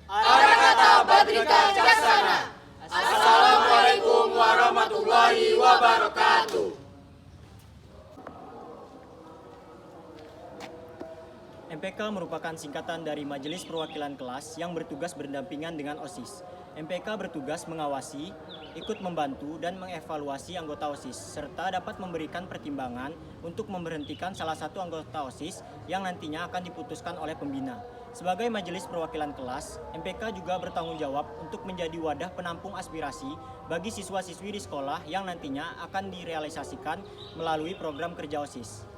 Arakata Badrika Caksana. Assalamualaikum warahmatullahi wabarakatuh. MPK merupakan singkatan dari Majelis Perwakilan Kelas yang bertugas berdampingan dengan OSIS. MPK bertugas mengawasi, ikut membantu, dan mengevaluasi anggota OSIS, serta dapat memberikan pertimbangan untuk memberhentikan salah satu anggota OSIS yang nantinya akan diputuskan oleh pembina. Sebagai Majelis Perwakilan Kelas, MPK juga bertanggung jawab untuk menjadi wadah penampung aspirasi bagi siswa-siswi di sekolah yang nantinya akan direalisasikan melalui program kerja OSIS.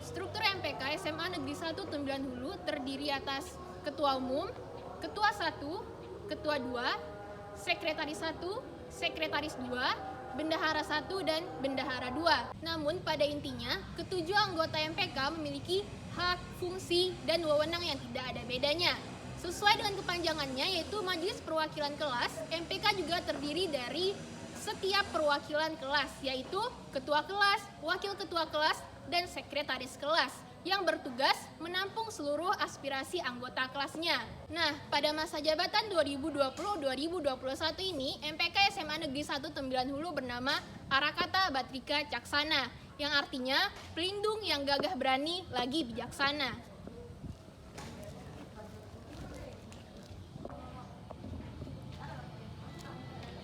Struktur MPK SMA Negeri 1 Tembilan Hulu terdiri atas Ketua Umum, Ketua 1, Ketua 2, Sekretaris 1, Sekretaris 2, Bendahara 1, dan Bendahara 2. Namun pada intinya, ketujuh anggota MPK memiliki hak, fungsi, dan wewenang yang tidak ada bedanya. Sesuai dengan kepanjangannya yaitu Majelis Perwakilan Kelas, MPK juga terdiri dari setiap perwakilan kelas, yaitu Ketua Kelas, Wakil Ketua Kelas, dan Sekretaris Kelas yang bertugas menampung seluruh aspirasi anggota kelasnya. Nah, pada masa jabatan 2020-2021 ini, MPK SMA Negeri 1 Tembilan Hulu bernama Arakata Badrika Caksana, yang artinya pelindung yang gagah berani lagi bijaksana.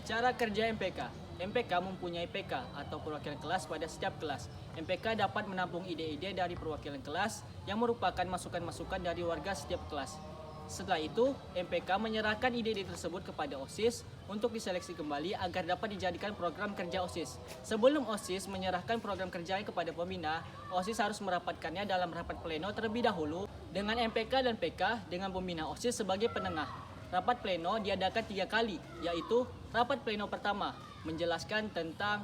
Cara kerja MPK. MPK mempunyai PK atau perwakilan kelas pada setiap kelas. MPK dapat menampung ide-ide dari perwakilan kelas yang merupakan masukan-masukan dari warga setiap kelas. Setelah itu, MPK menyerahkan ide-ide tersebut kepada OSIS untuk diseleksi kembali agar dapat dijadikan program kerja OSIS. Sebelum OSIS menyerahkan program kerjanya kepada pembina, OSIS harus merapatkannya dalam rapat pleno terlebih dahulu dengan MPK dan PK dengan pembina OSIS sebagai penengah. Rapat pleno diadakan 3 kali, yaitu rapat pleno pertama menjelaskan tentang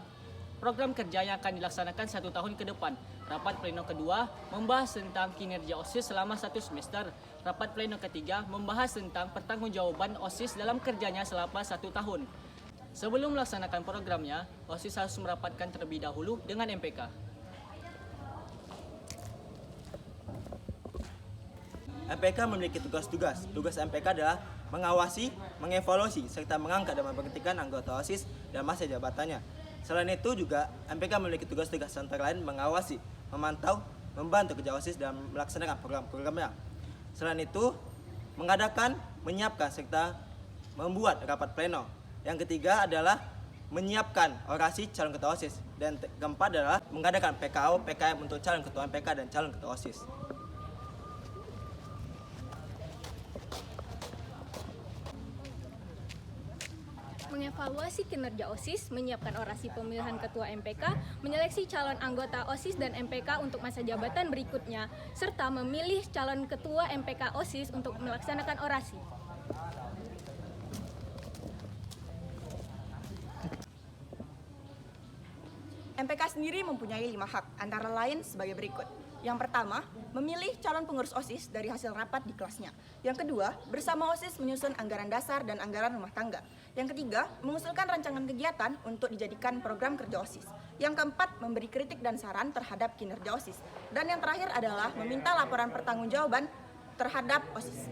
program kerja yang akan dilaksanakan 1 tahun ke depan. Rapat pleno kedua membahas tentang kinerja OSIS selama 1 semester. Rapat pleno ketiga membahas tentang pertanggungjawaban OSIS dalam kerjanya selama 1 tahun. Sebelum melaksanakan programnya, OSIS harus merapatkan terlebih dahulu dengan MPK. MPK memiliki tugas-tugas. Tugas MPK adalah mengawasi, mengevaluasi, serta mengangkat dan memberhentikan anggota OSIS dalam masa jabatannya. Selain itu juga MPK memiliki tugas-tugas antara lain mengawasi, memantau, membantu kerja OSIS dalam melaksanakan program-programnya. Selain itu, mengadakan, menyiapkan, serta membuat rapat pleno. Yang ketiga adalah menyiapkan orasi calon ketua OSIS. Dan keempat adalah mengadakan PKO, PKM untuk calon ketua MPK dan calon ketua OSIS. Mengevaluasi kinerja OSIS, menyiapkan orasi pemilihan ketua MPK, menyeleksi calon anggota OSIS dan MPK untuk masa jabatan berikutnya, serta memilih calon ketua MPK OSIS untuk melaksanakan orasi. MPK sendiri mempunyai 5 hak, antara lain sebagai berikut. Yang pertama, memilih calon pengurus OSIS dari hasil rapat di kelasnya. Yang kedua, bersama OSIS menyusun anggaran dasar dan anggaran rumah tangga. Yang ketiga, mengusulkan rancangan kegiatan untuk dijadikan program kerja OSIS. Yang keempat, memberi kritik dan saran terhadap kinerja OSIS. Dan yang terakhir adalah meminta laporan pertanggungjawaban terhadap OSIS.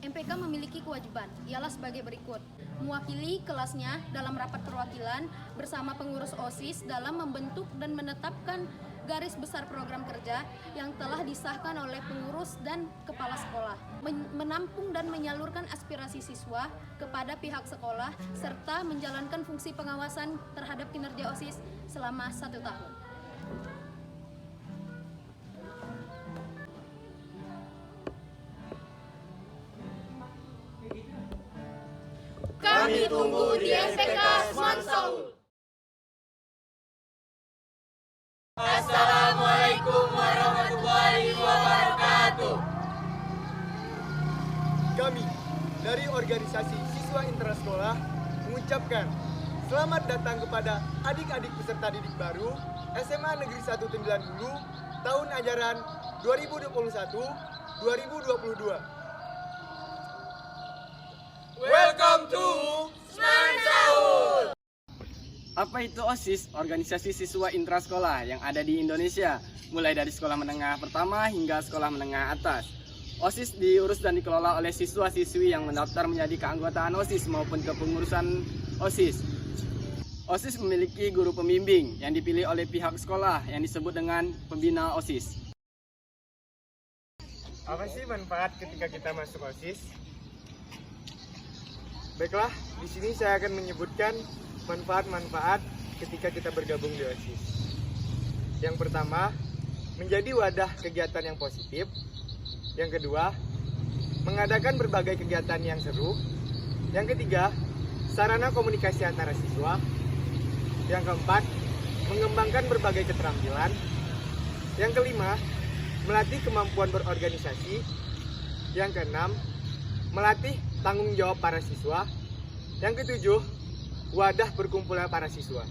MPK memiliki kewajiban, ialah sebagai berikut. Mewakili kelasnya dalam rapat perwakilan bersama pengurus OSIS dalam membentuk dan menetapkan garis besar program kerja yang telah disahkan oleh pengurus dan kepala sekolah. Menampung dan menyalurkan aspirasi siswa kepada pihak sekolah serta menjalankan fungsi pengawasan terhadap kinerja OSIS selama 1 tahun. Kami tunggu di MPK Semansaul. Assalamualaikum warahmatullahi wabarakatuh. Kami dari organisasi siswa intrasekolah mengucapkan selamat datang kepada adik-adik peserta didik baru SMA Negeri 1 Tembilan Hulu tahun ajaran 2021-2022. Welcome to Semansaul. Aku Apa itu OSIS? Organisasi Siswa Intrasekolah yang ada di Indonesia, mulai dari sekolah menengah pertama hingga sekolah menengah atas. OSIS diurus dan dikelola oleh siswa-siswi yang mendaftar menjadi keanggotaan OSIS maupun kepengurusan OSIS. OSIS memiliki guru pembimbing yang dipilih oleh pihak sekolah yang disebut dengan pembina OSIS. Apa sih manfaat ketika kita masuk OSIS? Baiklah, di sini saya akan menyebutkan manfaat-manfaat ketika kita bergabung di OSIS. Yang pertama, menjadi wadah kegiatan yang positif. Yang kedua, mengadakan berbagai kegiatan yang seru. Yang ketiga, sarana komunikasi antara siswa. Yang keempat, mengembangkan berbagai keterampilan. Yang kelima, melatih kemampuan berorganisasi. Yang keenam, melatih tanggung jawab para siswa. Yang ketujuh, wadah berkumpulnya para siswa.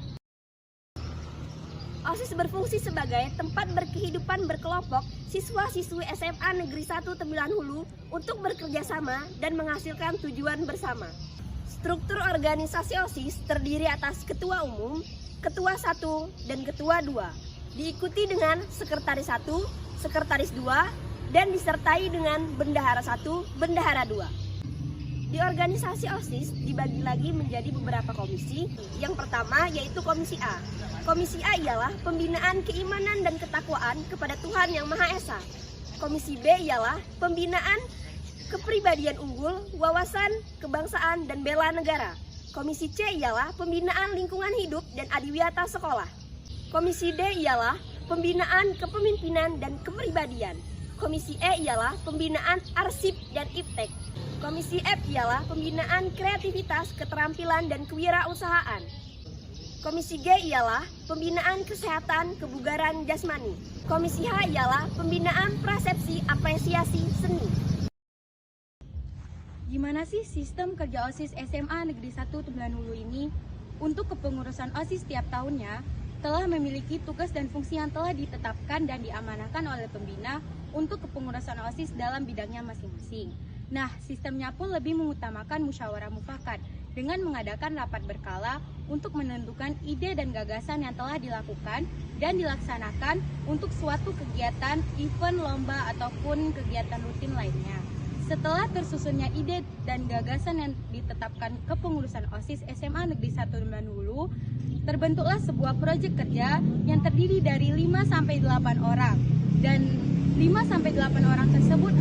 OSIS berfungsi sebagai tempat berkehidupan berkelompok siswa-siswi SMA Negeri 1 Tembilan Hulu untuk bekerja sama dan menghasilkan tujuan bersama. Struktur organisasi OSIS terdiri atas Ketua Umum, Ketua 1, dan Ketua 2. Diikuti dengan Sekretaris 1, Sekretaris 2, dan disertai dengan Bendahara 1, Bendahara 2. Di organisasi OSIS dibagi lagi menjadi beberapa komisi. Yang pertama yaitu Komisi A. Komisi A ialah pembinaan keimanan dan ketakwaan kepada Tuhan Yang Maha Esa. Komisi B ialah pembinaan kepribadian unggul, wawasan, kebangsaan, dan bela negara. Komisi C ialah pembinaan lingkungan hidup dan adiwiyata sekolah. Komisi D ialah pembinaan kepemimpinan dan kepribadian. Komisi E ialah pembinaan arsip dan iptek. Komisi F ialah pembinaan kreativitas, keterampilan, dan kewirausahaan. Komisi G ialah pembinaan kesehatan, kebugaran jasmani. Komisi H ialah pembinaan persepsi, apresiasi, seni. Gimana sih sistem kerja OSIS SMA Negeri 1 Tembilan Hulu ini? Untuk kepengurusan OSIS tiap tahunnya, telah memiliki tugas dan fungsi yang telah ditetapkan dan diamanahkan oleh pembina untuk kepengurusan OSIS dalam bidangnya masing-masing. Nah, sistemnya pun lebih mengutamakan musyawarah mufakat dengan mengadakan rapat berkala untuk menentukan ide dan gagasan yang telah dilakukan dan dilaksanakan untuk suatu kegiatan, event, lomba, ataupun kegiatan rutin lainnya. Setelah tersusunnya ide dan gagasan yang ditetapkan kepengurusan OSIS SMA Negeri 1 Tembilan Hulu, terbentuklah sebuah proyek kerja yang terdiri dari 5-8 orang. Dan 5-8 orang tersebut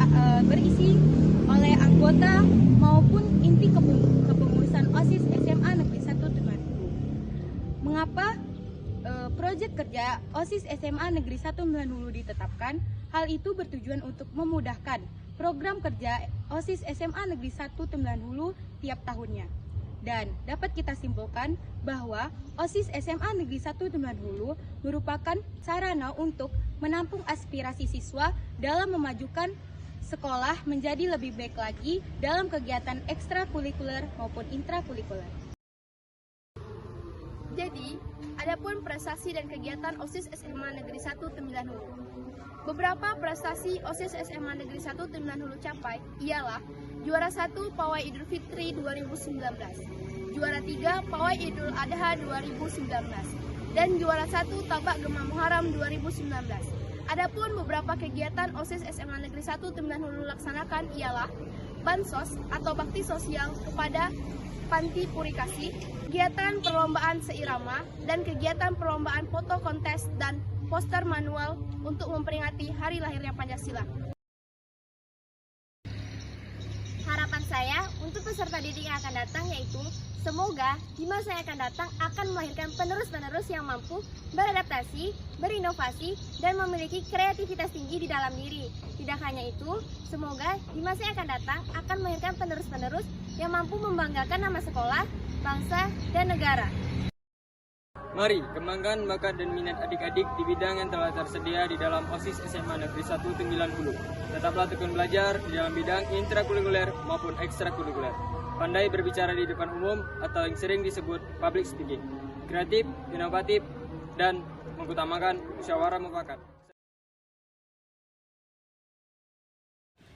berisi oleh anggota maupun inti kepengurusan OSIS SMA Negeri 1 Tembilan Hulu. Mengapa proyek kerja OSIS SMA Negeri 1 Tembilan Hulu ditetapkan? Hal itu bertujuan untuk memudahkan program kerja OSIS SMA Negeri 1 Tembilan Hulu tiap tahunnya. Dan dapat kita simpulkan bahwa OSIS SMA Negeri 1 Tembilan Hulu merupakan sarana untuk menampung aspirasi siswa dalam memajukan sekolah menjadi lebih baik lagi dalam kegiatan ekstrakurikuler maupun intrakurikuler. Jadi, adapun prestasi dan kegiatan OSIS SMA Negeri 1 Tembilan Hulu. Beberapa prestasi OSIS SMA Negeri 1 Tembilan Hulu capai ialah juara 1 Pawai Idul Fitri 2019, juara 3 Pawai Idul Adha 2019, dan juara 1 Tabak Gema Muharram 2019. Adapun beberapa kegiatan OSIS SMA Negeri 1 Tembilan Hulu laksanakan ialah bansos atau bakti sosial kepada panti purikasi, kegiatan perlombaan seirama, dan kegiatan perlombaan foto kontes dan poster manual untuk memperingati hari lahirnya Pancasila. Harapan saya untuk peserta didik yang akan datang yaitu semoga di masa yang akan datang akan melahirkan penerus-penerus yang mampu beradaptasi, berinovasi, dan memiliki kreativitas tinggi di dalam diri. Tidak hanya itu, semoga di masa yang akan datang akan melahirkan penerus-penerus yang mampu membanggakan nama sekolah, bangsa, dan negara. Mari kembangkan bakat dan minat adik-adik di bidang yang telah tersedia di dalam OSIS SMA Negeri 1 Tembilan Hulu. Tetaplah tekun belajar di dalam bidang intrakurikuler maupun ekstrakurikuler. Pandai berbicara di depan umum atau yang sering disebut public speaking. Kreatif, inovatif, dan mengutamakan musyawarah mufakat.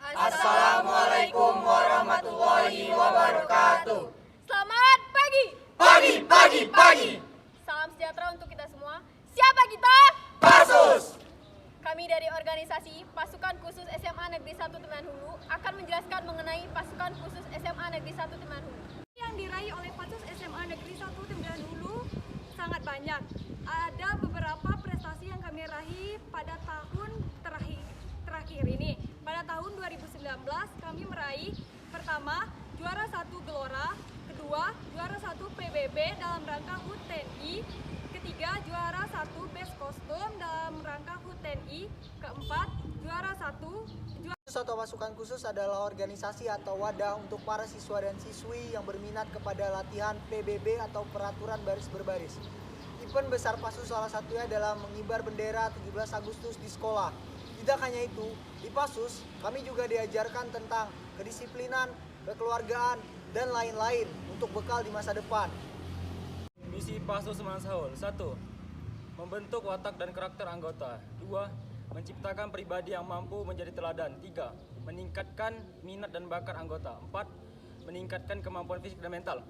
Assalamualaikum warahmatullahi wabarakatuh. Selamat pagi! Pagi. Salam 1 Tembilan Hulu. Yang diraih oleh Pasus SMA Negeri 1 Tembilan Hulu sangat banyak. Ada beberapa prestasi yang kami raih pada tahun terakhir ini. Pada tahun 2019 kami meraih pertama juara 1 Gelora, kedua juara 1 PBB dalam rangka HUT TNI, ketiga juara 1 Best Kostum dalam rangka HUT TNI, keempat juara 1 atau pasukan khusus adalah organisasi atau wadah untuk para siswa dan siswi yang berminat kepada latihan PBB atau peraturan baris berbaris. Event besar Pasus salah satunya adalah mengibar bendera 17 Agustus di sekolah. Tidak hanya itu, di Pasus kami juga diajarkan tentang kedisiplinan, kekeluargaan, dan lain-lain untuk bekal di masa depan. Misi Pasus Mansaul: 1. Membentuk watak dan karakter anggota. 2. Menciptakan pribadi yang mampu menjadi teladan. 3. Meningkatkan minat dan bakat anggota. 4. Meningkatkan kemampuan fisik dan mental.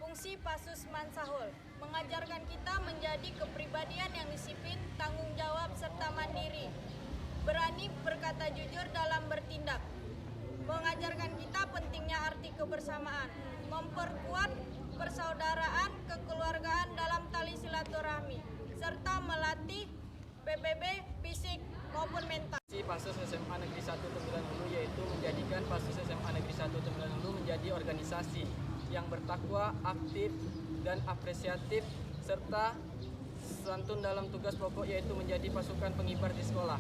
Fungsi Pasus Mansahul mengajarkan kita menjadi kepribadian yang disiplin, tanggung jawab, serta mandiri. Berani berkata jujur dalam bertindak. Mengajarkan kita pentingnya arti kebersamaan. Memperkuat persaudaraan, kekeluargaan dalam tali silaturahmi. Serta melatih PBB fisik maupun mental. Pasus SMA Negeri 1 Tembilan Hulu yaitu menjadikan Pasus SMA Negeri 1 Tembilan Hulu menjadi organisasi yang bertakwa, aktif, dan apresiatif, serta santun dalam tugas pokok yaitu menjadi pasukan pengibar di sekolah.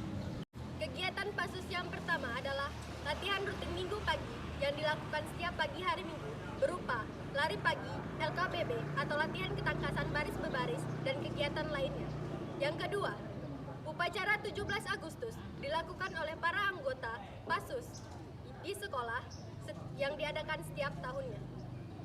Kegiatan Pasus yang pertama adalah latihan rutin minggu pagi yang dilakukan setiap pagi hari Minggu berupa lari pagi, LKBB atau latihan ketangkasan baris berbaris dan kegiatan lainnya. Yang kedua, upacara 17 Agustus dilakukan oleh para anggota Pasus di sekolah yang diadakan setiap tahunnya.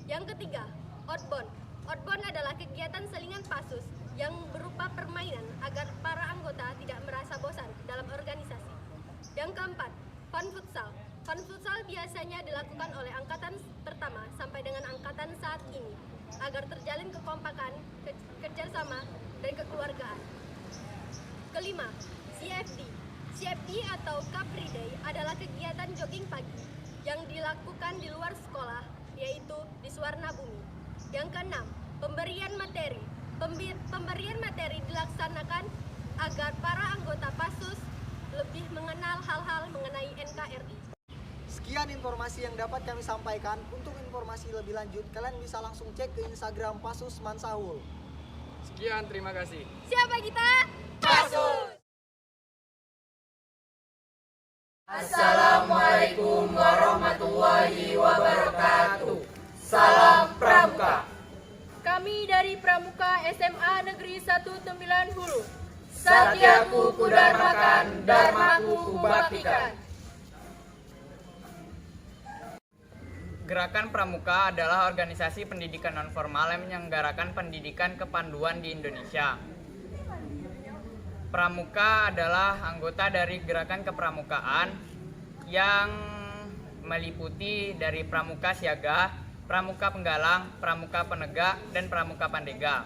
Yang ketiga, Outbound. Outbound adalah kegiatan selingan Pasus yang berupa permainan agar para anggota tidak merasa bosan dalam organisasi. Yang keempat, Fun Futsal. Fun Futsal biasanya dilakukan oleh angkatan pertama sampai dengan angkatan saat ini agar terjalin kekompakan, kerjasama, dan kekeluargaan. Kelima, CFD. CFD atau Car Free Day adalah kegiatan jogging pagi yang dilakukan di luar sekolah, yaitu di Suwarna Bumi. Yang keenam, pemberian materi. Pemberian materi dilaksanakan agar para anggota Pasus lebih mengenal hal-hal mengenai NKRI. Sekian informasi yang dapat kami sampaikan. Untuk informasi lebih lanjut, kalian bisa langsung cek ke Instagram Pasus Mansahul. Sekian, terima kasih. Siapa kita? Pasus. Assalamualaikum warahmatullahi wabarakatuh. Salam Pramuka. Kami dari Pramuka SMA Negeri 1 Tembilan Hulu. Satyaku kudharmakan, dharmaku kubaktikan. Gerakan Pramuka adalah organisasi pendidikan nonformal yang menyelenggarakan pendidikan kepanduan di Indonesia. Pramuka adalah anggota dari gerakan kepramukaan yang meliputi dari Pramuka Siaga, Pramuka Penggalang, Pramuka Penegak, dan Pramuka Pandega.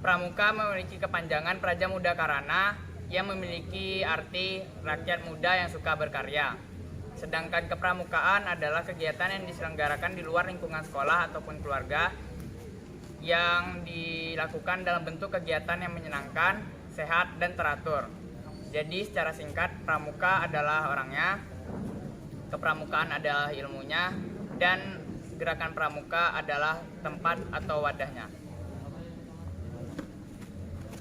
Pramuka memiliki kepanjangan Praja Muda Karana yang memiliki arti rakyat muda yang suka berkarya. Sedangkan kepramukaan adalah kegiatan yang diselenggarakan di luar lingkungan sekolah ataupun keluarga yang dilakukan dalam bentuk kegiatan yang menyenangkan, sehat, dan teratur. Jadi secara singkat, pramuka adalah orangnya, kepramukaan adalah ilmunya, dan gerakan pramuka adalah tempat atau wadahnya.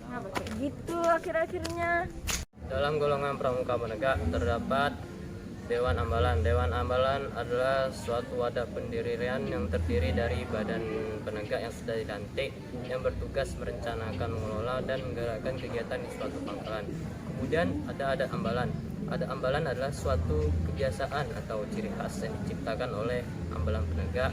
Nah, kayak gitu akhir-akhirnya. Dalam golongan pramuka penegak terdapat Dewan Ambalan. Dewan Ambalan adalah suatu wadah pendirian yang terdiri dari badan penegak yang sudah dilantik yang bertugas merencanakan, mengelola, dan menggerakkan kegiatan di suatu pangkalan. Kemudian ada adat ambalan. Adat ambalan adalah suatu kebiasaan atau ciri khas yang diciptakan oleh ambalan penegak.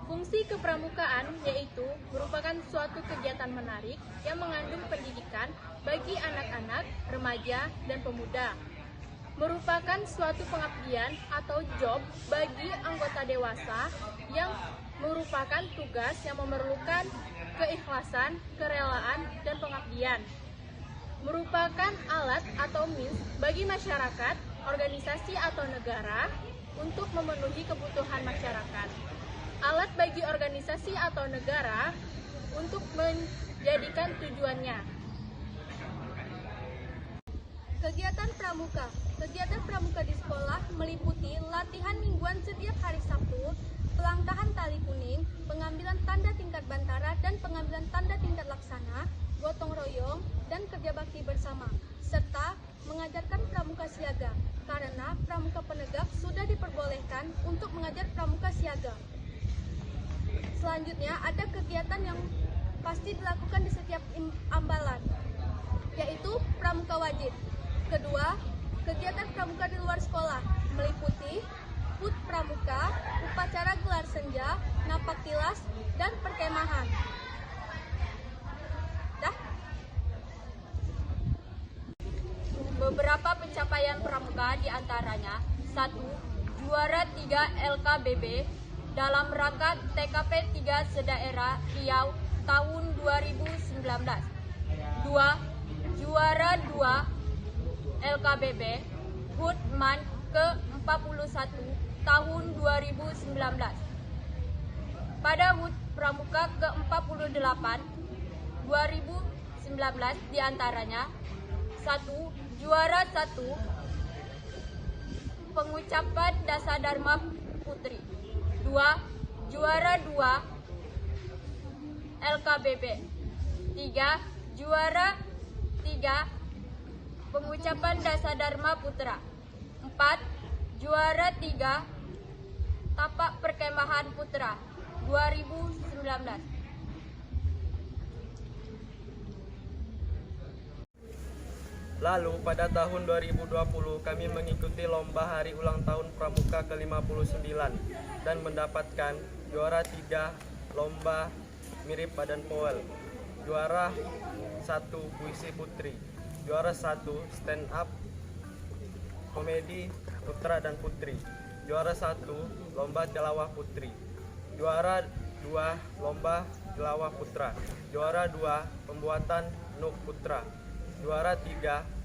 Fungsi kepramukaan yaitu merupakan suatu kegiatan menarik yang mengandung pendidikan bagi anak-anak, remaja, dan pemuda. Merupakan suatu pengabdian atau job bagi anggota dewasa yang merupakan tugas yang memerlukan keikhlasan, kerelaan, dan pengabdian. Merupakan alat atau means bagi masyarakat, organisasi atau negara untuk memenuhi kebutuhan masyarakat. Alat bagi organisasi atau negara untuk menjadikan tujuannya. Kegiatan pramuka. Kegiatan pramuka di sekolah meliputi latihan mingguan setiap hari Sabtu, pelangkahan tali kuning, pengambilan tanda tingkat bantara dan pengambilan tanda tingkat laksana, gotong royong, dan kerja bakti bersama, serta mengajarkan pramuka siaga, karena pramuka penegak sudah diperbolehkan untuk mengajar pramuka siaga. Selanjutnya ada kegiatan yang pasti dilakukan di setiap ambalan, yaitu pramuka wajib. Kedua, kegiatan pramuka di luar sekolah meliputi HUT pramuka, upacara gelar senja, napak tilas, dan perkemahan. Beberapa pencapaian pramuka diantaranya 1. Juara 3 LKBB dalam rangka TKP 3 sedaerah Riau tahun 2019. 2. Juara 2 LKBB HUT MAN ke-41 tahun 2019. Pada HUT Pramuka ke-48 2019 diantaranya 1. Juara 1 pengucapan Dasadharma Putri. 2. Juara 2 LKBB. 3. Juara 3 pengucapan Dasadharma Putra. 4. Juara 3 Tapak Perkemahan Putra 2019. Lalu pada tahun 2020 kami mengikuti lomba hari ulang tahun Pramuka ke-59 dan mendapatkan juara 3 lomba mirip Badan Powell, juara 1 puisi putri, juara 1 stand up komedi putra dan putri, juara 1 lomba tilawah putri, juara 2 lomba tilawah putra, juara 2 pembuatan nuk putra, juara 3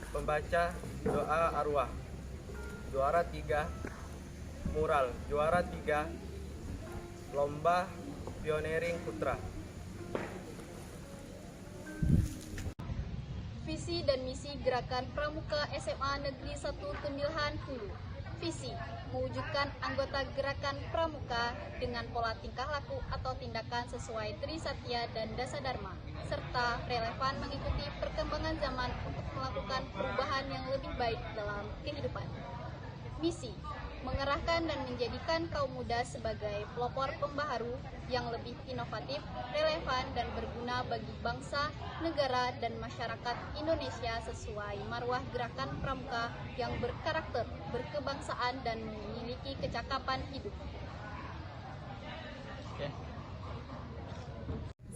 pembaca doa arwah, juara 3 mural, juara 3 lomba pioneering putra. Visi dan misi Gerakan Pramuka SMA Negeri 1 Tembilahan Hulu. Visi, mewujudkan anggota Gerakan Pramuka dengan pola tingkah laku atau tindakan sesuai Trisatya dan Dasadharma, serta relevan mengikuti perkembangan zaman untuk melakukan perubahan yang lebih baik dalam kehidupan. Misi, mengerahkan dan menjadikan kaum muda sebagai pelopor pembaharu yang lebih inovatif, relevan, dan berguna bagi bangsa, negara, dan masyarakat Indonesia sesuai marwah Gerakan Pramuka yang berkarakter berkebangsaan dan memiliki kecakapan hidup.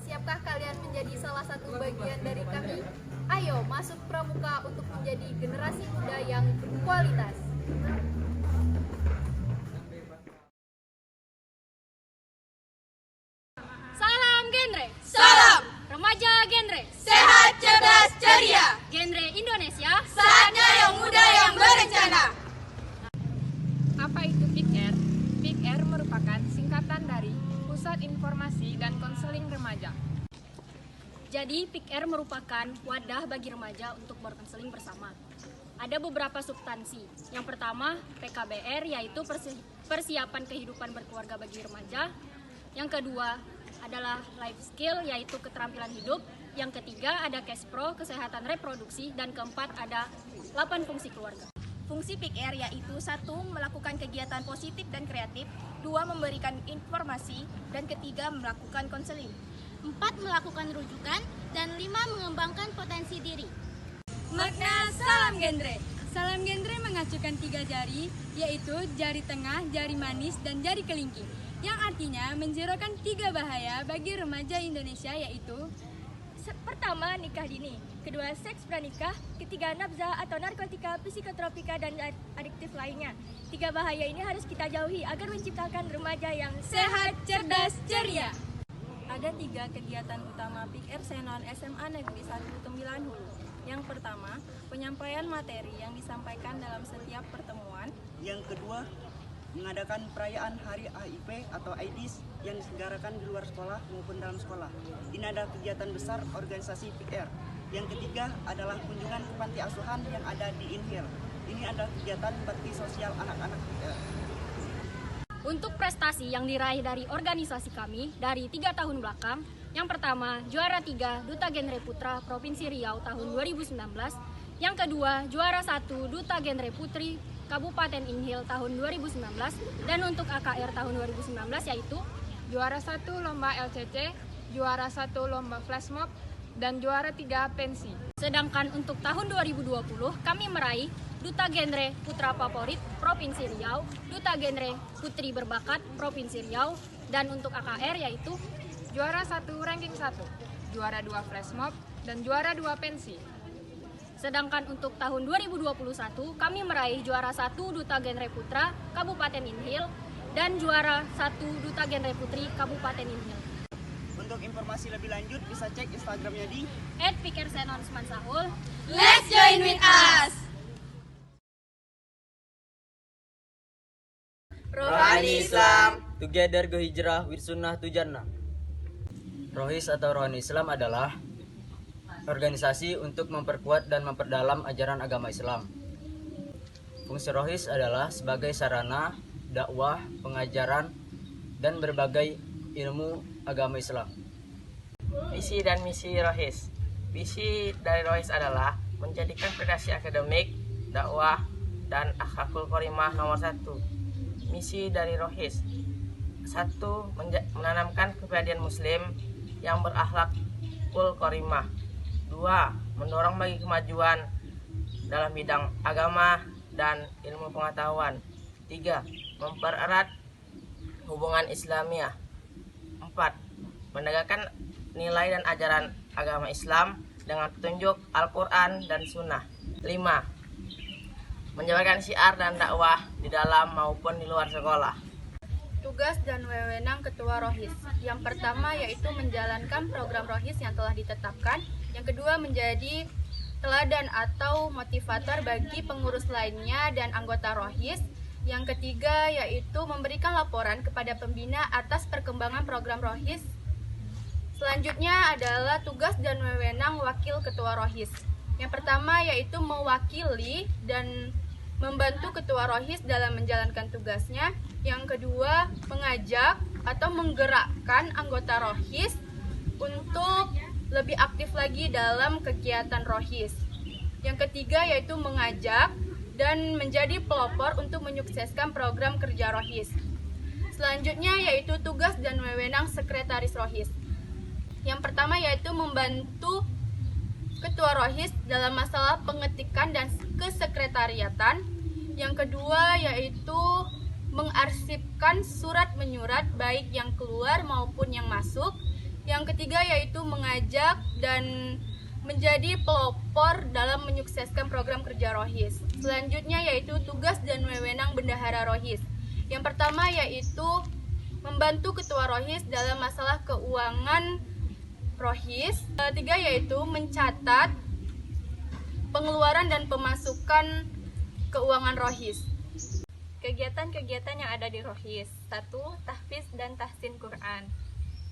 Siapkah kalian menjadi salah satu bagian dari kami? Ayo masuk Pramuka untuk menjadi generasi muda yang berkualitas. Salam genre. Salam. Remaja genre. Sehat, cerdas, ceria. Genre Indonesia. Saatnya yang muda yang berencana. Apa itu PIKR? PIKR merupakan singkatan dari Pusat Informasi dan Konseling Remaja. Jadi PIKR merupakan wadah bagi remaja untuk berkonseling bersama. Ada beberapa substansi. Yang pertama PKBR, yaitu persiapan kehidupan berkeluarga bagi remaja. Yang kedua adalah life skill, yaitu keterampilan hidup. Yang ketiga ada Kespro, kesehatan reproduksi. Dan keempat ada 8 fungsi keluarga. Fungsi PIKR yaitu 1. Melakukan kegiatan positif dan kreatif, 2. Memberikan informasi, dan ketiga melakukan konseling. 4. Melakukan rujukan, dan 5. Mengembangkan potensi diri. Makna salam genre. Salam genre mengacukan 3 jari, yaitu jari tengah, jari manis, dan jari kelingking, yang artinya menjerokan 3 bahaya bagi remaja Indonesia, yaitu Pertama, nikah dini. Kedua, seks pranikah. Ketiga, nafsa atau narkotika, psikotropika, dan adiktif lainnya. 3 bahaya ini harus kita jauhi agar menciptakan remaja yang sehat, cerdas, ceria. Ada 3 kegiatan utama PIKR Senon SMA Negeri 1 Tembilahan Hulu. Yang pertama, penyampaian materi yang disampaikan dalam setiap pertemuan. Yang kedua, mengadakan perayaan Hari HIV atau AIDS yang diselenggarakan di luar sekolah maupun dalam sekolah. Ini adalah kegiatan besar organisasi PIKR. Yang ketiga adalah kunjungan ke panti asuhan yang ada di Inhil. Ini adalah kegiatan bakti sosial anak-anak PIKR. Untuk prestasi yang diraih dari organisasi kami dari 3 tahun belakang, yang pertama juara 3 Duta Genre Putra Provinsi Riau tahun 2019, yang kedua juara 1 Duta Genre Putri Kabupaten Inhil tahun 2019, dan untuk AKR tahun 2019 yaitu juara 1 lomba LCC, juara 1 lomba flash mob, dan juara 3 pensi. Sedangkan untuk tahun 2020 kami meraih Duta Genre Putra Favorit Provinsi Riau, Duta Genre Putri Berbakat Provinsi Riau, dan untuk AKR yaitu juara 1 ranking 1, juara 2 flash mob, dan juara 2 pensi. Sedangkan untuk tahun 2021 kami meraih juara 1 Duta Genre Putra Kabupaten Inhil dan juara 1 Duta Genre Putri Kabupaten Inhil. Untuk informasi lebih lanjut bisa cek Instagramnya di @pikirsenonsmansahul. Let's join with us. Rohani Islam, together go hijrah with sunnah to jannah. Rohis atau Rohani Islam adalah organisasi untuk memperkuat dan memperdalam ajaran agama Islam. Fungsi Rohis adalah sebagai sarana dakwah, pengajaran, dan berbagai ilmu agama Islam. Visi dan misi Rohis. Visi dari Rohis adalah menjadikan prestasi akademik, dakwah, dan akhlakul karimah nomor 1. Misi dari Rohis: 1. Menanamkan kepribadian muslim yang berakhlakul karimah. 2. Mendorong bagi kemajuan dalam bidang agama dan ilmu pengetahuan. 3. Mempererat hubungan Islamiyah. 4. Menegakkan nilai dan ajaran agama Islam dengan petunjuk Al-Quran dan Sunnah. 5. Menjabarkan syiar dan dakwah di dalam maupun di luar sekolah. Tugas dan wewenang Ketua Rohis. Yang pertama yaitu menjalankan program Rohis yang telah ditetapkan. Yang kedua menjadi teladan atau motivator bagi pengurus lainnya dan anggota Rohis. Yang ketiga yaitu memberikan laporan kepada pembina atas perkembangan program Rohis. Selanjutnya adalah tugas dan wewenang Wakil Ketua Rohis. Yang pertama yaitu mewakili dan membantu Ketua Rohis dalam menjalankan tugasnya. Yang kedua, mengajak atau menggerakkan anggota Rohis untuk lebih aktif lagi dalam kegiatan Rohis. Yang ketiga yaitu mengajak dan menjadi pelopor untuk menyukseskan program kerja Rohis. Selanjutnya yaitu tugas dan wewenang Sekretaris Rohis. Yang pertama yaitu membantu Ketua Rohis dalam masalah pengetikan dan kesekretariatan. Yang kedua yaitu mengarsipkan surat menyurat baik yang keluar maupun yang masuk. Yang ketiga yaitu mengajak dan menjadi pelopor dalam menyukseskan program kerja Rohis. Selanjutnya yaitu tugas dan wewenang Bendahara Rohis. Yang pertama yaitu membantu Ketua Rohis dalam masalah keuangan Rohis. Ketiga yaitu mencatat pengeluaran dan pemasukan keuangan Rohis. Kegiatan-kegiatan yang ada di Rohis. 1. Tahfiz dan tahsin Quran,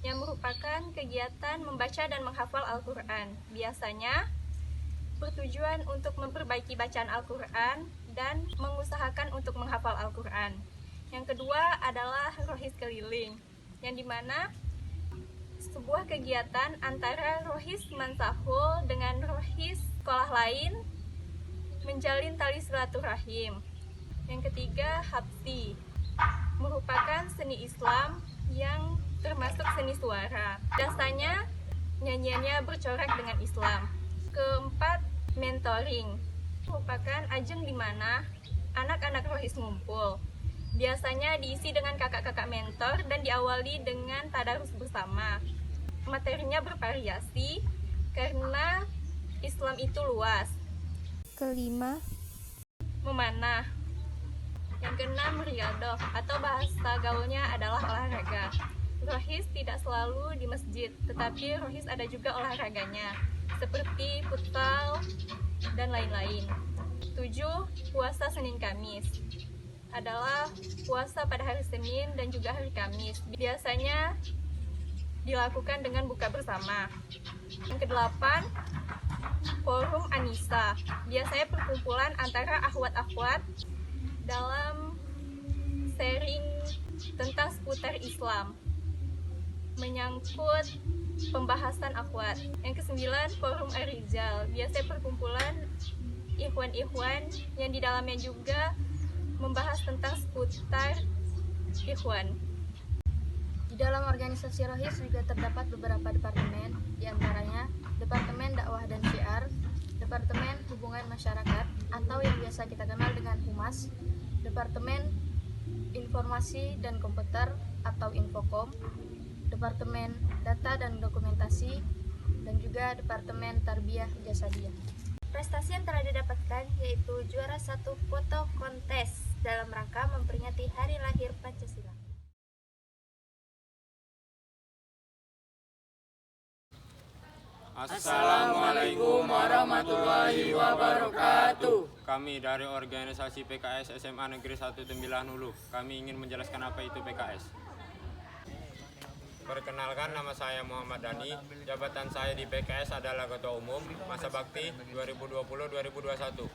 yang merupakan kegiatan membaca dan menghafal Al-Quran. Biasanya bertujuan untuk memperbaiki bacaan Al-Quran dan mengusahakan untuk menghafal Al-Quran. Yang kedua adalah Rohis keliling, yang dimana sebuah kegiatan antara Rohis Mansahul dengan Rohis sekolah lain menjalin tali silaturahim. Yang ketiga, Habsi, merupakan seni Islam yang termasuk seni suara. Biasanya nyanyiannya bercorak dengan Islam. Keempat, mentoring, merupakan ajang di mana anak-anak Rohis ngumpul. Biasanya diisi dengan kakak-kakak mentor dan diawali dengan tadarus bersama. Materinya bervariasi karena Islam itu luas. Kelima, memanah. Yang keenam, riadoh atau bahasa gaulnya adalah olahraga. Rohis tidak selalu di masjid, tetapi Rohis ada juga olahraganya, seperti futsal dan lain-lain. 7. Puasa Senin Kamis. adalah puasa pada hari Senin dan juga hari Kamis. Biasanya dilakukan dengan buka bersama. Yang kedelapan, Forum Anissa. Biasanya perkumpulan antara akhwat-akhwat dalam sharing tentang seputar Islam, menyangkut pembahasan akhwat. Yang kesembilan, Forum Ar-Rijal. Biasanya perkumpulan ikhwan-ikhwan yang di dalamnya juga membahas tentang seputar ikhwan. Di dalam organisasi Rohis juga terdapat beberapa departemen, diantaranya Departemen Dakwah dan Syiar, Departemen Hubungan Masyarakat atau yang biasa kita kenal dengan Humas, Departemen Informasi dan Komputer atau Infokom, Departemen Data dan Dokumentasi, dan juga Departemen Tarbiyah Jasadiyah. Prestasi yang telah didapatkan yaitu juara 1 foto kontes dalam rangka memperingati Hari Lahir Pancasila. Assalamualaikum warahmatullahi wabarakatuh. Kami dari organisasi PKS SMA Negeri 1 Tembilan Hulu. Kami ingin menjelaskan apa itu PKS. Perkenalkan, nama saya Muhammad Dani. Jabatan saya di PKS adalah Ketua Umum, masa bakti 2020-2021.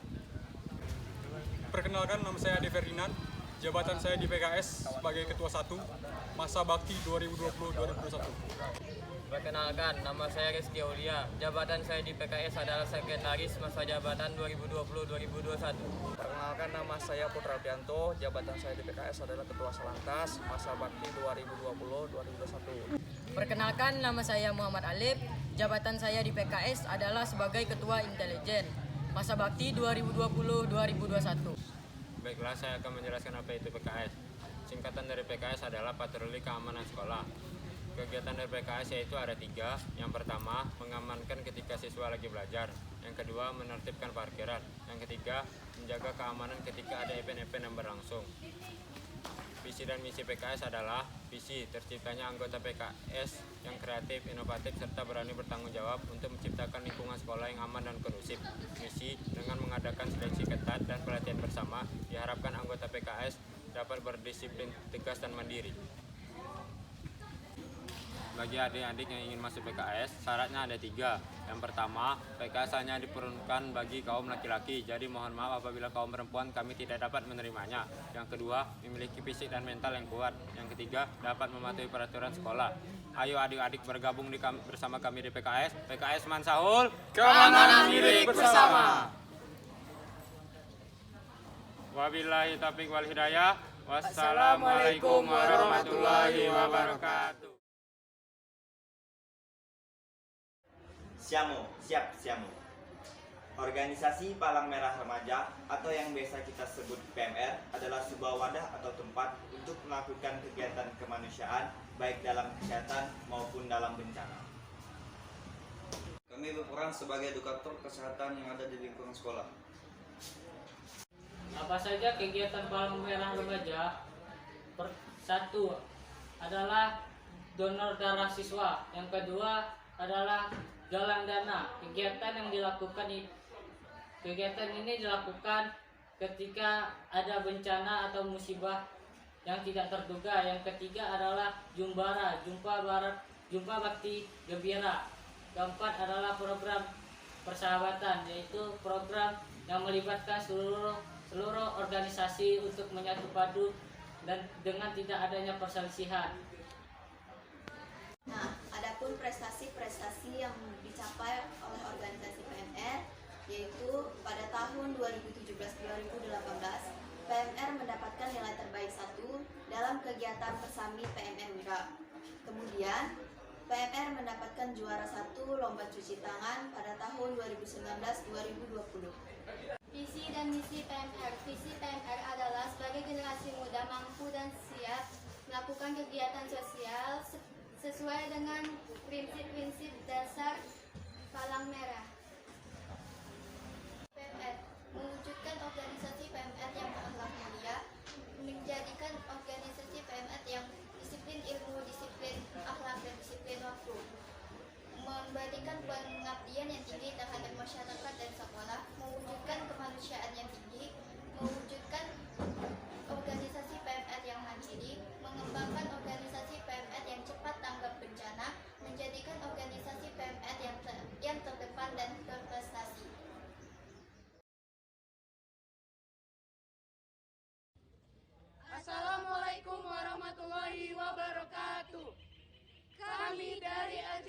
Perkenalkan, nama saya Ade Ferdinand. Jabatan saya di PKS sebagai Ketua 1, masa bakti 2020-2021. Perkenalkan, nama saya Rizky Aulia. Jabatan saya di PKS adalah Sekretaris masa jabatan 2020-2021. Perkenalkan, nama saya Putra Pianto. Jabatan saya di PKS adalah Ketua Salantas masa bakti 2020-2021. Perkenalkan, nama saya Muhammad Alif. Jabatan saya di PKS adalah sebagai Ketua Intelijen masa bakti 2020-2021. Baiklah, saya akan menjelaskan apa itu PKS. Singkatan dari PKS adalah Patroli Keamanan Sekolah. Kegiatan dari PKS yaitu ada 3. Yang pertama, mengamankan ketika siswa lagi belajar. Yang kedua, menertibkan parkiran. Yang ketiga, menjaga keamanan ketika ada event-event yang berlangsung. Visi dan misi PKS adalah: visi, terciptanya anggota PKS yang kreatif, inovatif, serta berani bertanggung jawab untuk menciptakan lingkungan sekolah yang aman dan kondusif. Misi, dengan mengadakan seleksi ketat dan pelatihan bersama, diharapkan anggota PKS dapat berdisiplin, tegas, dan mandiri. Bagi adik-adik yang ingin masuk PKS, syaratnya ada 3. Yang pertama, PKS hanya diperuntukkan bagi kaum laki-laki, jadi mohon maaf apabila kaum perempuan kami tidak dapat menerimanya. Yang kedua, memiliki fisik dan mental yang kuat. Yang ketiga, dapat mematuhi peraturan sekolah. Ayo adik-adik bergabung bersama kami di PKS. PKS Mansahul, keamanan milik bersama. Wabillahi taufiq wal hidayah. Wassalamualaikum warahmatullahi wabarakatuh. Siamo, siap Siamo. Organisasi Palang Merah Remaja atau yang biasa kita sebut PMR adalah sebuah wadah atau tempat untuk melakukan kegiatan kemanusiaan baik dalam kesehatan maupun dalam bencana. Kami berperan sebagai edukator kesehatan yang ada di lingkungan sekolah. Apa saja kegiatan Palang Merah Remaja? 1 adalah donor darah siswa. Yang kedua adalah galang dana. Kegiatan ini dilakukan ketika ada bencana atau musibah yang tidak terduga. Yang ketiga adalah Jumbara, jumpa bakti gembira. Keempat adalah program persahabatan, yaitu program yang melibatkan seluruh organisasi untuk menyatu padu dan dengan tidak adanya perselisihan. Nah, adapun prestasi-prestasi yang dicapai oleh organisasi PMR, yaitu pada tahun 2017-2018, PMR mendapatkan nilai terbaik 1 dalam kegiatan Persami PMR Wira. Kemudian, PMR mendapatkan juara 1 lomba cuci tangan pada tahun 2019-2020. Visi dan misi PMR. Visi PMR adalah sebagai generasi muda mampu dan siap melakukan kegiatan sosial sesuai dengan prinsip-prinsip dasar Palang Merah. PMR mewujudkan organisasi PMR yang berakhlak mulia, menjadikan organisasi PMR yang disiplin ilmu, disiplin akhlak, dan disiplin waktu, memberikan pengabdian yang tinggi terhadap masyarakat dan sekolah, mewujudkan kemanusiaan yang tinggi, mewujudkan organisasi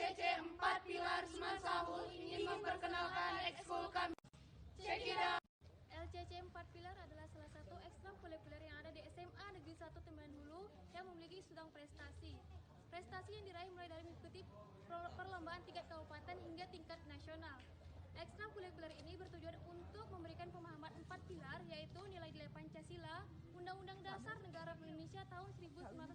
LCC 4 Pilar Semansaul ingin memperkenalkan ekskul kami. Check it out. LCC 4 Pilar adalah salah satu ekstrakurikuler yang ada di SMA Negeri 1 Tembilan Hulu yang memiliki sedang prestasi. Prestasi yang diraih mulai dari mengikuti perlombaan tingkat kabupaten hingga tingkat nasional. Ekstrakurikuler ini bertujuan untuk memberikan pemahaman 4 pilar, yaitu nilai-nilai Pancasila, Undang-Undang Dasar Negara Indonesia tahun 1945,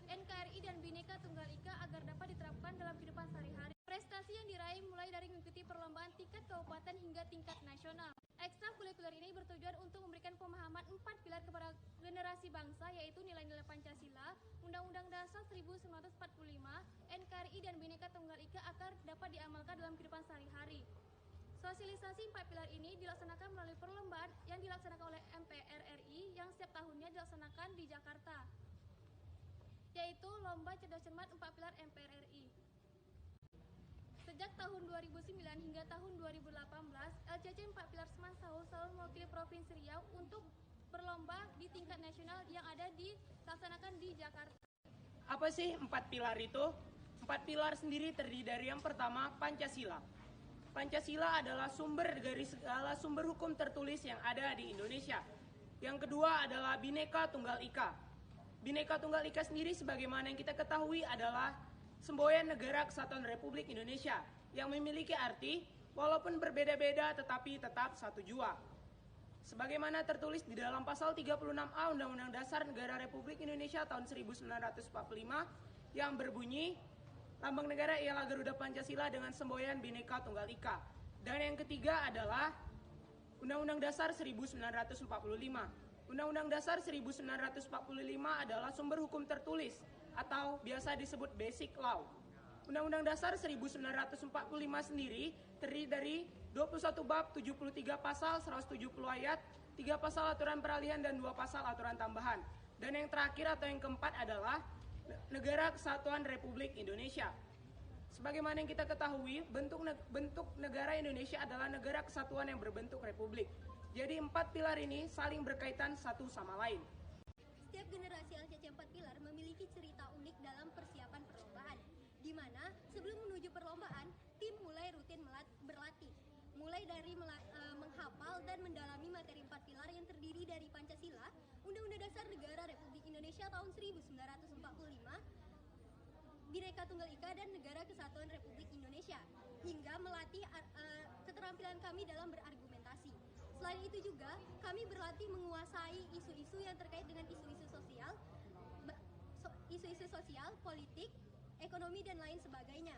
NKRI dan Bhinneka Tunggal Ika agar dapat diterapkan dalam kehidupan sehari-hari. Prestasi yang diraih mulai dari mengikuti perlombaan tingkat kabupaten hingga tingkat nasional. Ekstrakurikuler ini bertujuan untuk memberikan pemahaman 4 pilar kepada generasi bangsa, yaitu nilai-nilai Pancasila, Undang-Undang Dasar 1945, NKRI dan Bhinneka Tunggal Ika agar dapat diamalkan dalam kehidupan sehari-hari. Sosialisasi 4 pilar ini dilaksanakan melalui perlombaan yang dilaksanakan oleh MPR RI yang setiap tahunnya dilaksanakan di Jakarta, yaitu Lomba Cerdas Cermat 4 Pilar MPR RI. Sejak tahun 2009 hingga tahun 2018, LCC 4 Pilar Semansaul selalu mewakili Provinsi Riau untuk berlomba di tingkat nasional yang ada dilaksanakan di Jakarta. Apa sih 4 pilar itu? 4 pilar sendiri terdiri dari yang pertama, Pancasila. Pancasila adalah sumber dari segala sumber hukum tertulis yang ada di Indonesia. Yang kedua adalah Bhinneka Tunggal Ika. Bhinneka Tunggal Ika sendiri sebagaimana yang kita ketahui adalah semboyan Negara Kesatuan Republik Indonesia yang memiliki arti walaupun berbeda-beda tetapi tetap satu jua. Sebagaimana tertulis di dalam pasal 36A Undang-Undang Dasar Negara Republik Indonesia tahun 1945 yang berbunyi, lambang negara ialah Garuda Pancasila dengan semboyan Bhinneka Tunggal Ika. Dan yang ketiga adalah Undang-Undang Dasar 1945. Undang-Undang Dasar 1945 adalah sumber hukum tertulis atau biasa disebut Basic Law. Undang-Undang Dasar 1945 sendiri terdiri dari 21 bab, 73 pasal, 170 ayat, 3 pasal aturan peralihan dan 2 pasal aturan tambahan. Dan yang terakhir atau yang keempat adalah Negara Kesatuan Republik Indonesia. Sebagaimana yang kita ketahui, bentuk negara Indonesia adalah negara kesatuan yang berbentuk republik. Jadi 4 pilar ini saling berkaitan satu sama lain. Setiap generasi LCC 4 Pilar memiliki cerita unik dalam persiapan perlombaan, di mana sebelum menuju perlombaan, tim mulai rutin berlatih, mulai dari menghafal dan mendalami materi 4 pilar yang terdiri dari Pancasila, Undang-Undang Dasar Negara Republik Indonesia tahun 1945, Bhinneka Tunggal Ika dan Negara Kesatuan Republik Indonesia, hingga melatih keterampilan kami dalam berargumentasi. Selain itu juga, kami berlatih menguasai isu-isu yang terkait dengan isu-isu sosial, politik, ekonomi, dan lain sebagainya.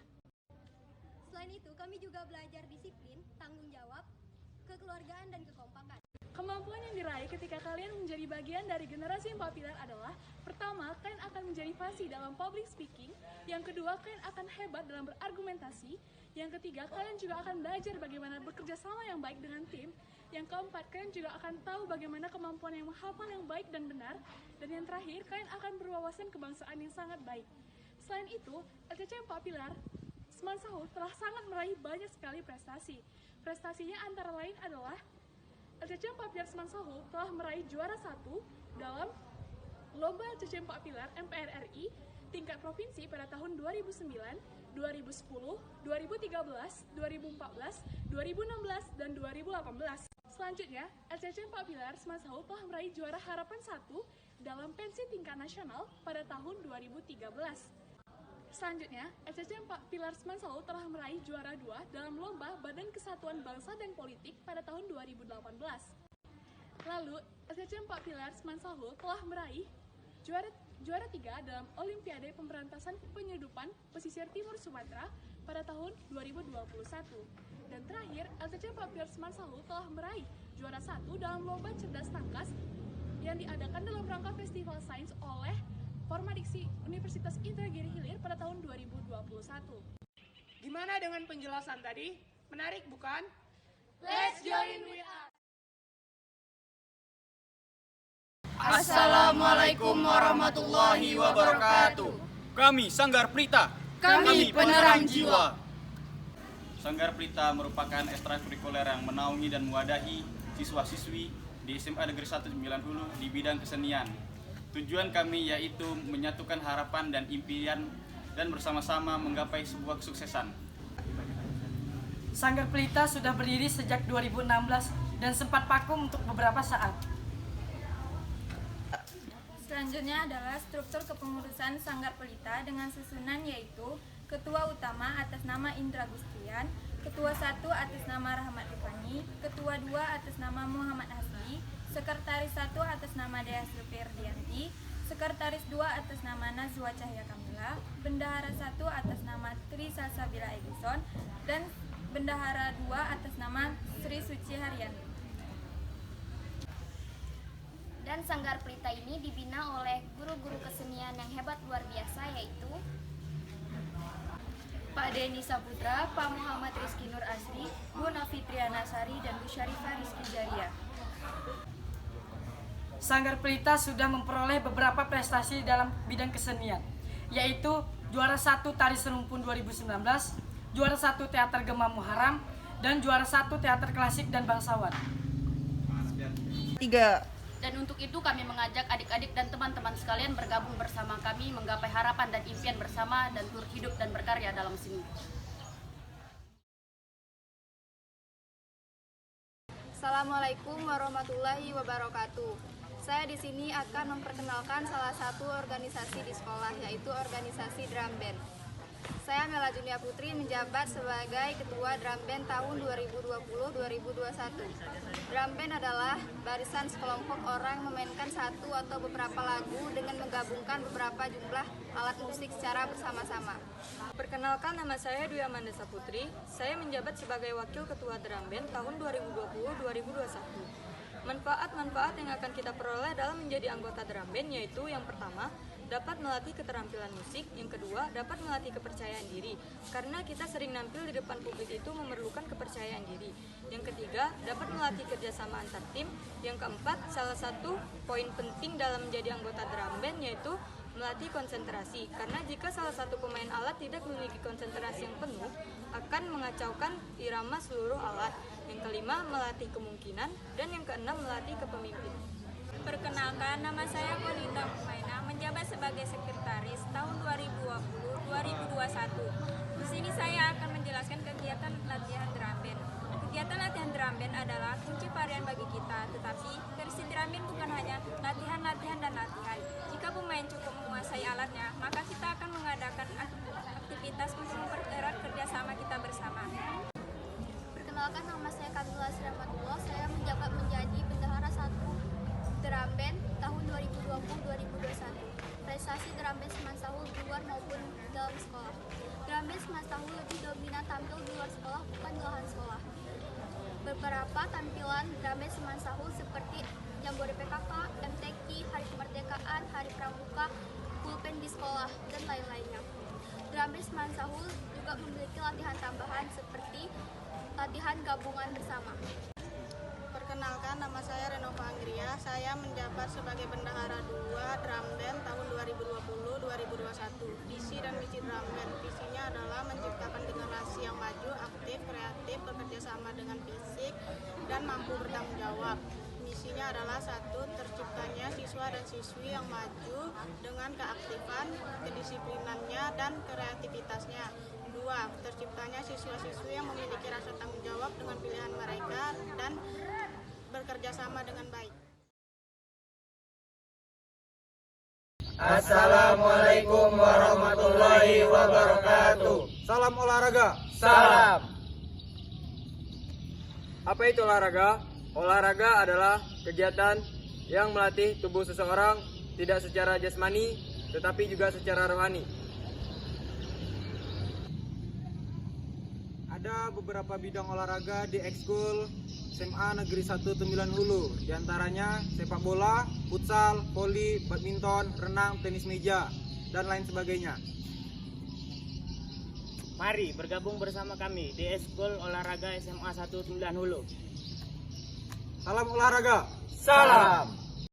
Selain itu, kami juga belajar disiplin, tanggung jawab, kekeluargaan, dan kekompakan. Kemampuan yang diraih ketika kalian menjadi bagian dari generasi 4 pilar adalah: pertama, kalian akan menjadi fasih dalam public speaking. Yang kedua, kalian akan hebat dalam berargumentasi. Yang ketiga, kalian juga akan belajar bagaimana bekerja sama yang baik dengan tim. Yang keempat, kalian juga akan tahu bagaimana kemampuan yang menghafal yang baik dan benar. Dan yang terakhir, kalian akan berwawasan kebangsaan yang sangat baik. Selain itu, LCC 4 Pilar Semansaul telah sangat meraih banyak sekali prestasi. Prestasinya antara lain adalah LCC 4 Pilar Semansaul telah meraih juara 1 dalam Lomba LCC 4 Pilar MPR RI tingkat provinsi pada tahun 2009, 2010, 2013, 2014, 2016, dan 2018. Selanjutnya, LCC 4 Pilar Semansaul telah meraih juara harapan 1 dalam pensi tingkat nasional pada tahun 2013. Selanjutnya, LCC 4 Pilar Semansaul telah meraih juara 2 dalam Lomba Badan Kesatuan Bangsa dan Politik pada tahun 2018. Lalu, LCC 4 Pilar Semansaul telah meraih juara 3 dalam Olimpiade Pemberantasan Penyeludupan Pesisir Timur Sumatera pada tahun 2021. Dan terakhir, LCC 4 Pilar Semansaul telah meraih juara 1 dalam Lomba Cerdas Tangkas yang diadakan dalam rangka Festival Sains oleh Formadiksi Universitas Indragiri Hilir pada tahun 2021. Gimana dengan penjelasan tadi? Menarik bukan? Let's join with us. Assalamualaikum warahmatullahi wabarakatuh. Kami Sanggar Prita. Kami penerang jiwa. Sanggar Prita merupakan ekstrakurikuler yang menaungi dan mewadahi siswa-siswi di SMA Negeri 1 Tembilan Hulu di bidang kesenian. Tujuan kami yaitu menyatukan harapan dan impian dan bersama-sama menggapai sebuah kesuksesan. Sanggar Pelita sudah berdiri sejak 2016 dan sempat vakum untuk beberapa saat. Selanjutnya adalah struktur kepengurusan Sanggar Pelita dengan susunan yaitu Ketua Utama atas nama Indra Gustian, Ketua 1 atas nama Rahmat Rifani, Ketua 2 atas nama Muhammad Hasbi, Sekretaris 1 atas nama Dea Sylvirdianti, Sekretaris 2 atas nama Nazwa Cahya Kamila, Bendahara 1 atas nama Tri Salsabila Edison, dan Bendahara 2 atas nama Sri Suci Haryanti. Dan Sanggar Pelita ini dibina oleh guru-guru kesenian yang hebat luar biasa, yaitu Pak Denny Saputra, Pak Muhammad Rizky Nur Asri, Bu Nafitriana Sari, dan Bu Syarifah Rizky Jaria. Sanggar Pelita sudah memperoleh beberapa prestasi dalam bidang kesenian, yaitu juara 1 Tari Serumpun 2019, juara 1 Teater Gema Muharram, dan juara 1 Teater Klasik dan Bangsawan. 3. Dan untuk itu kami mengajak adik-adik dan teman-teman sekalian bergabung bersama kami menggapai harapan dan impian bersama dan turut hidup dan berkarya dalam seni. Assalamualaikum warahmatullahi wabarakatuh. Saya di sini akan memperkenalkan salah satu organisasi di sekolah, yaitu organisasi Drum Band. Saya Mela Junia Putri menjabat sebagai Ketua Drum Band tahun 2020-2021. Drum Band adalah barisan sekelompok orang memainkan satu atau beberapa lagu dengan menggabungkan beberapa jumlah alat musik secara bersama-sama. Perkenalkan, nama saya Dwi Amanda Saputri. Saya menjabat sebagai Wakil Ketua Drum Band tahun 2020-2021. Manfaat-manfaat yang akan kita peroleh dalam menjadi anggota drum band yaitu yang pertama, dapat melatih keterampilan musik, yang kedua, dapat melatih kepercayaan diri, karena kita sering nampil di depan publik itu memerlukan kepercayaan diri. Yang ketiga, dapat melatih kerjasama antar tim. Yang keempat, salah satu poin penting dalam menjadi anggota drum band yaitu melatih konsentrasi, karena jika salah satu pemain alat tidak memiliki konsentrasi yang penuh, akan mengacaukan irama seluruh alat. Yang kelima, melatih kemungkinan, dan yang keenam, melatih kepemimpinan. Perkenalkan, nama saya Polita Mumaina, menjabat sebagai sekretaris tahun 2020-2021. Di sini saya akan menjelaskan kegiatan latihan drum band. Kegiatan latihan drum band adalah kunci varian bagi kita, tetapi versi drum band bukan hanya latihan dan latihan. Jika pemain cukup menguasai alatnya, maka kita akan mengadakan aktivitas untuk mempererat kerjasama kita bersama. Perkenalkan, nama saya Kamila Siramatullah. Saya menjabat menjadi Bendahara 1 Drum Band tahun 2020-2021. Prestasi drum band Semansahul di luar maupun dalam sekolah. Drum band Semansahul lebih dominan tampil di luar sekolah, bukan di lahan sekolah. Beberapa tampilan drum band Semansahul seperti Jambore PKK, MTQ, Hari Kemerdekaan, Hari Pramuka, pulpen di sekolah, dan lain-lainnya. Drum band Semansahul juga memiliki latihan tambahan seperti latihan gabungan bersama. Perkenalkan, nama saya Renova Anggria. Saya menjabat sebagai Bendahara 2 Drum Band tahun 2020-2021. Visi dan misi Drum Band. Visinya adalah menciptakan generasi yang maju, aktif, kreatif, bekerja sama dengan fisik, dan mampu bertanggung jawab. Misinya adalah 1. Terciptanya siswa dan siswi yang maju dengan keaktifan, kedisiplinannya, dan kreativitasnya. 2. Terciptanya siswa-siswi yang memiliki rasa tanggung jawab dengan pilihan mereka dan bekerja sama dengan baik. Assalamualaikum warahmatullahi wabarakatuh. Salam olahraga. Salam. Apa itu olahraga? Olahraga adalah kegiatan yang melatih tubuh seseorang tidak secara jasmani tetapi juga secara rohani. Ada beberapa bidang olahraga di ekskul SMA Negeri 1 Tembilan Hulu, diantaranya sepak bola, futsal, voli, badminton, renang, tenis meja, dan lain sebagainya. Mari bergabung bersama kami di ekskul olahraga SMA 1 Tembilan Hulu. Salam olahraga. Salam.